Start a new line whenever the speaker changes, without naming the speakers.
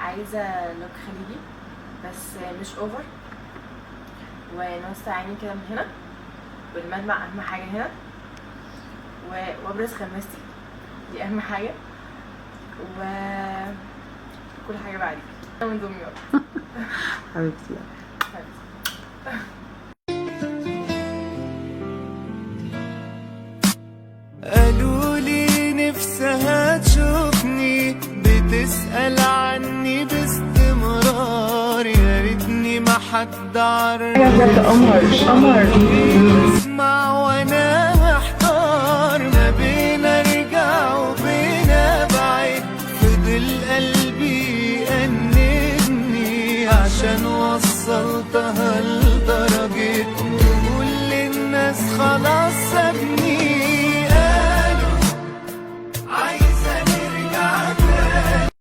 عايزه لوك خليجي بس مش اوفر، ونص عيني كده من هنا، والمدمع اهم حاجه هنا، وابرز خماستي دي اهم حاجه، وكل حاجه بعدين. انا من دمياط.
حبيبتي.
قالوا لي نفسها تشوفني، بتسأل عني باستمرار، يا ريتني ما حد عرفني. اسمع وانا محتار ما بين ارجع وبين ابعد، فضل قلبي يأنبني عشان وصلتها لدرجة تقول للناس خلاص سابني.